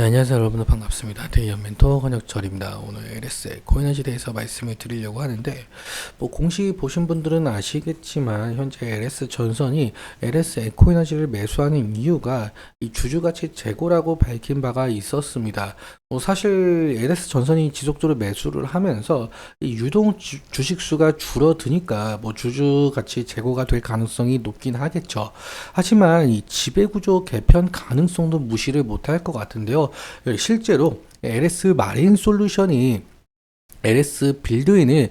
네, 안녕하세요 여러분, 반갑습니다. 대기업 멘토 권혁철입니다. 오늘 LS 코인에 대해서 말씀을 드리려고 하는데, 공시 보신 분들은 아시겠지만 현재 LS 전선이 LS 에코에너지를 매수하는 이유가 이 주주가치 재고라고 밝힌 바가 있었습니다. 사실 LS 전선이 지속적으로 매수를 하면서 이 유동 주식 수가 줄어드니까 주주가치 재고가 될 가능성이 높긴 하겠죠. 하지만 이 지배구조 개편 가능성도 무시를 못할 것 같은데요. 실제로 LS 마린 솔루션이 LS 빌드인을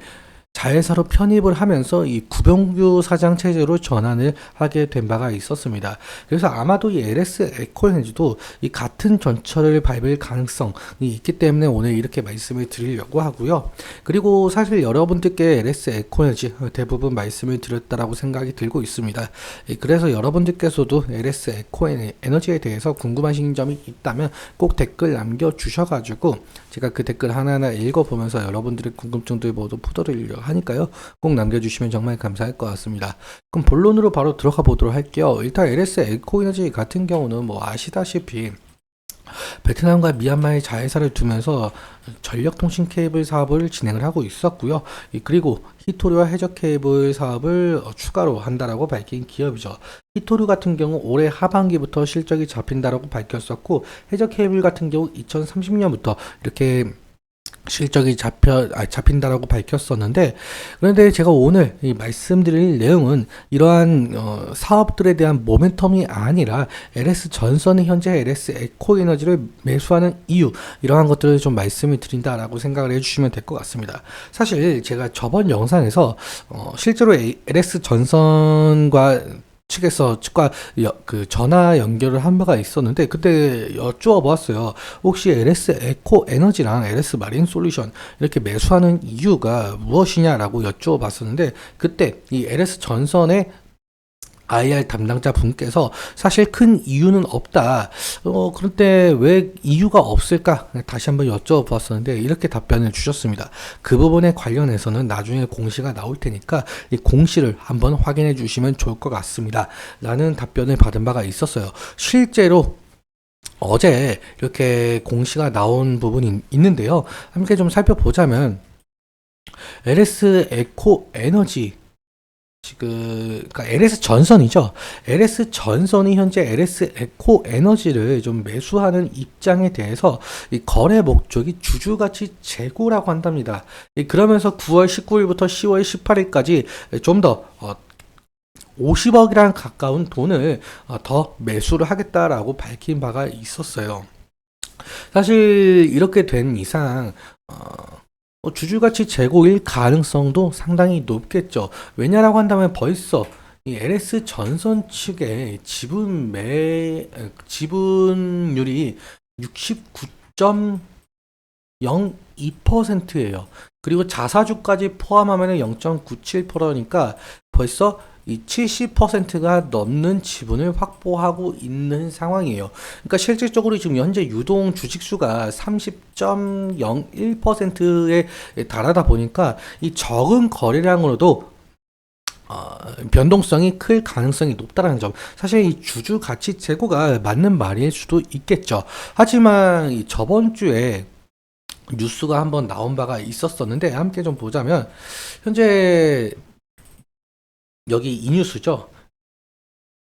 자회사로 편입을 하면서 이 구병규 사장 체제로 전환을 하게 된 바가 있었습니다. 그래서 아마도 이 LS 에코에너지도 이 같은 전철을 밟을 가능성이 있기 때문에 오늘 이렇게 말씀을 드리려고 하고요. 그리고 사실 여러분들께 LS 에코에너지 대부분 말씀을 드렸다라고 생각이 들고 있습니다. 그래서 여러분들께서도 LS 에코에너지에 대해서 궁금하신 점이 있다면 꼭 댓글 남겨주셔가지고 제가 그 댓글 하나하나 읽어보면서 여러분들의 궁금증들 모두 풀어드리려고 하니까요. 꼭 남겨주시면 정말 감사할 것 같습니다. 그럼 본론으로 바로 들어가 보도록 할게요. 일단 LS 에코에너지 같은 경우는 아시다시피 베트남과 미얀마의 자회사를 두면서 전력통신 케이블 사업을 진행을 하고 있었고요. 그리고 히토류와 해적 케이블 사업을 추가로 한다라고 밝힌 기업이죠. 히토류 같은 경우 올해 하반기부터 실적이 잡힌다라고 밝혔었고, 해적 케이블 같은 경우 2030년부터 이렇게 실적이 잡힌다라고 밝혔었는데, 그런데 제가 오늘 이 말씀드릴 내용은 이러한 사업들에 대한 모멘텀이 아니라 LS 전선이 현재 LS 에코에너지를 매수하는 이유, 이러한 것들을 좀 말씀을 드린다라고 생각을 해주시면 될 것 같습니다. 사실 제가 저번 영상에서 실제로 LS 전선과 측과 전화 연결을 한 바가 있었는데, 그때 여쭈어보았어요. 혹시 LS 에코 에너지랑 LS 마린 솔루션 이렇게 매수하는 이유가 무엇이냐라고 여쭈어봤었는데, 그때 이 LS 전선의 IR 담당자 분께서 사실 큰 이유는 없다. 그런데 왜 이유가 없을까? 다시 한번 여쭤보았었는데 이렇게 답변을 주셨습니다. 그 부분에 관련해서는 나중에 공시가 나올 테니까 이 공시를 한번 확인해 주시면 좋을 것 같습니다. 라는 답변을 받은 바가 있었어요. 실제로 어제 이렇게 공시가 나온 부분이 있는데요. 함께 좀 살펴보자면 LS 에코 에너지 그러니까 LS 전선이죠. LS 전선이 현재 LS 에코 에너지를 좀 매수하는 입장에 대해서 이 거래 목적이 주주가치 재고라고 한답니다. 그러면서 9월 19일부터 10월 18일까지 좀 더 50억이랑 가까운 돈을 더 매수를 하겠다라고 밝힌 바가 있었어요. 사실 이렇게 된 이상 주주가치 재고일 가능성도 상당히 높겠죠. 왜냐라고 한다면 벌써 이 LS 전선 측의 지분율이 69.02%예요. 그리고 자사주까지 포함하면 0.97%니까 벌써 이 70%가 넘는 지분을 확보하고 있는 상황이에요. 그러니까 실질적으로 지금 현재 유동 주식수가 30.01%에 달하다 보니까 이 적은 거래량으로도 변동성이 클 가능성이 높다는 점, 사실 이 주주 가치 재고가 맞는 말일 수도 있겠죠. 하지만 이 저번 주에 뉴스가 한번 나온 바가 있었었는데 함께 좀 보자면, 현재 여기 이 뉴스죠.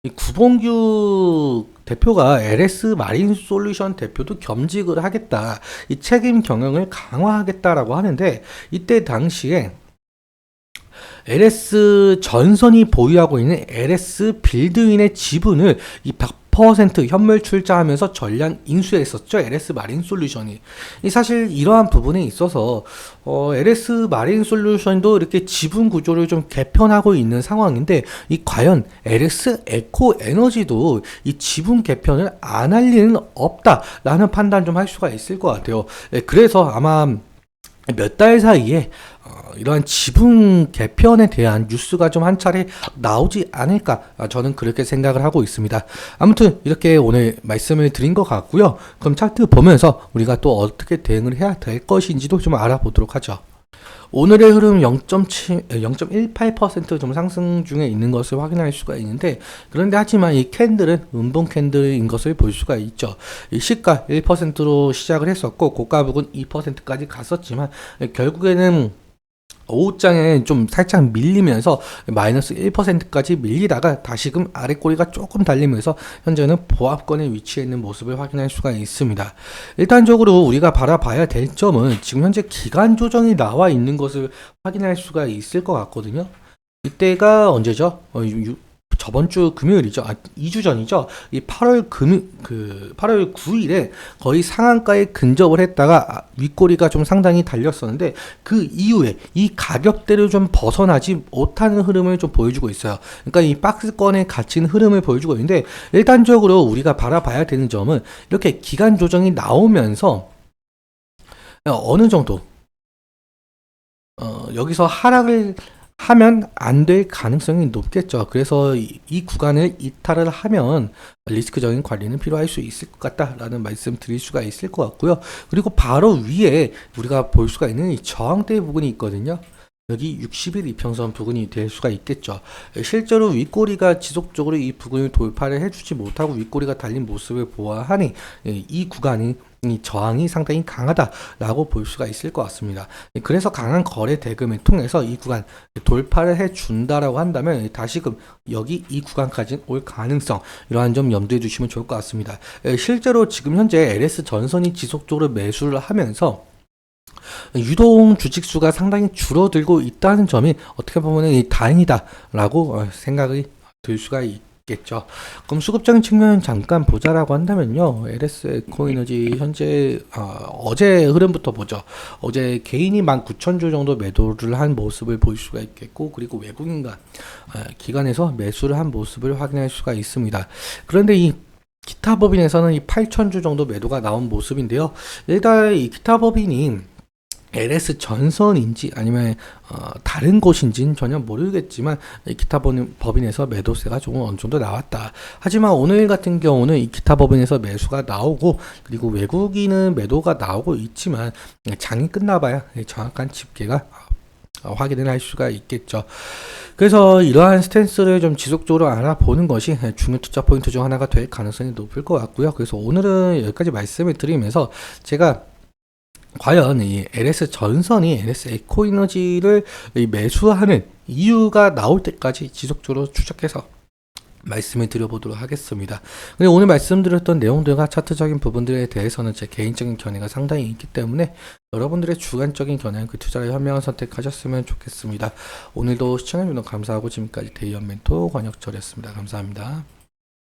이 구봉규 대표가 LS 마린 솔루션 대표도 겸직을 하겠다, 이 책임 경영을 강화하겠다라고 하는데, 이때 당시에 LS 전선이 보유하고 있는 LS 빌드인의 지분을 이 100% 현물 출자하면서 전량 인수했었죠. LS 마린 솔루션이. 사실 이러한 부분에 있어서 LS 마린 솔루션도 이렇게 지분 구조를 좀 개편하고 있는 상황인데, 이 과연 LS 에코 에너지도 이 지분 개편을 안 할 리는 없다라는 판단 좀 할 수가 있을 것 같아요. 그래서 아마 몇 달 사이에 이러한 지분 개편에 대한 뉴스가 좀 한 차례 나오지 않을까, 저는 그렇게 생각을 하고 있습니다. 아무튼 이렇게 오늘 말씀을 드린 것 같고요. 그럼 차트 보면서 우리가 또 어떻게 대응을 해야 될 것인지도 좀 알아보도록 하죠. 오늘의 흐름 0.18%좀 상승 중에 있는 것을 확인할 수가 있는데, 그런데 하지만 이 캔들은 음봉 캔들인 것을 볼 수가 있죠. 이 시가 1%로 시작을 했었고 고가 부근 2%까지 갔었지만 결국에는 오후장에 좀 살짝 밀리면서 마이너스 1%까지 밀리다가 다시금 아래 꼬리가 조금 달리면서 현재는 보합권에 위치해 있는 모습을 확인할 수가 있습니다. 일단적으로 우리가 바라봐야 될 점은 지금 현재 기간 조정이 나와 있는 것을 확인할 수가 있을 것 같거든요. 이때가 언제죠? 저번 주 금요일이죠. 2주 전이죠. 이 8월 9일에 거의 상한가에 근접을 했다가 윗꼬리가 좀 상당히 달렸었는데 그 이후에 이 가격대를 좀 벗어나지 못하는 흐름을 좀 보여주고 있어요. 그러니까 이 박스권에 갇힌 흐름을 보여주고 있는데, 일단적으로 우리가 바라봐야 되는 점은 이렇게 기간 조정이 나오면서 어느 정도 여기서 하락을 하면 안 될 가능성이 높겠죠. 그래서 이 구간을 이탈을 하면 리스크적인 관리는 필요할 수 있을 것 같다라는 말씀 드릴 수가 있을 것 같고요. 그리고 바로 위에 우리가 볼 수가 있는 이 저항대 부분이 있거든요. 여기 60일 이평선 부근이 될 수가 있겠죠. 실제로 윗꼬리가 지속적으로 이 부근을 돌파를 해주지 못하고 윗꼬리가 달린 모습을 보아하니 이 구간이 이 저항이 상당히 강하다라고 볼 수가 있을 것 같습니다. 그래서 강한 거래 대금을 통해서 이 구간 돌파를 해준다라고 한다면 다시금 여기 이 구간까지 올 가능성, 이러한 점 염두에 두시면 좋을 것 같습니다. 실제로 지금 현재 LS 전선이 지속적으로 매수를 하면서 유동 주식수가 상당히 줄어들고 있다는 점이 어떻게 보면 다행이다라고 생각이 들 수가 있겠죠. 그럼 수급적인 측면은 잠깐 보자라고 한다면요, LS 에코에너지 현재 어제 흐름부터 보죠. 어제 개인이 19,000주 정도 매도를 한 모습을 볼 수가 있겠고, 그리고 외국인과 기관에서 매수를 한 모습을 확인할 수가 있습니다. 그런데 이 기타 법인에서는 이 8,000주 정도 매도가 나온 모습인데요. 일단 이 기타 법인이 LS 전선인지 아니면 다른 곳인지는 전혀 모르겠지만 이 기타 법인에서 매도세가 조금 어느 정도 나왔다. 하지만 오늘 같은 경우는 이 기타 법인에서 매수가 나오고, 그리고 외국인은 매도가 나오고 있지만 장이 끝나봐야 정확한 집계가 확인을 할 수가 있겠죠. 그래서 이러한 스탠스를 좀 지속적으로 알아보는 것이 중요 투자 포인트 중 하나가 될 가능성이 높을 것 같고요. 그래서 오늘은 여기까지 말씀을 드리면서 제가 과연 이 LS 전선이 LS 에코에너지를 매수하는 이유가 나올 때까지 지속적으로 추적해서 말씀을 드려보도록 하겠습니다. 근데 오늘 말씀드렸던 내용들과 차트적인 부분들에 대해서는 제 개인적인 견해가 상당히 있기 때문에 여러분들의 주관적인 견해, 그 투자를 현명한 선택하셨으면 좋겠습니다. 오늘도 시청해주셔서 감사하고 지금까지 대의연 멘토 권혁철이었습니다. 감사합니다.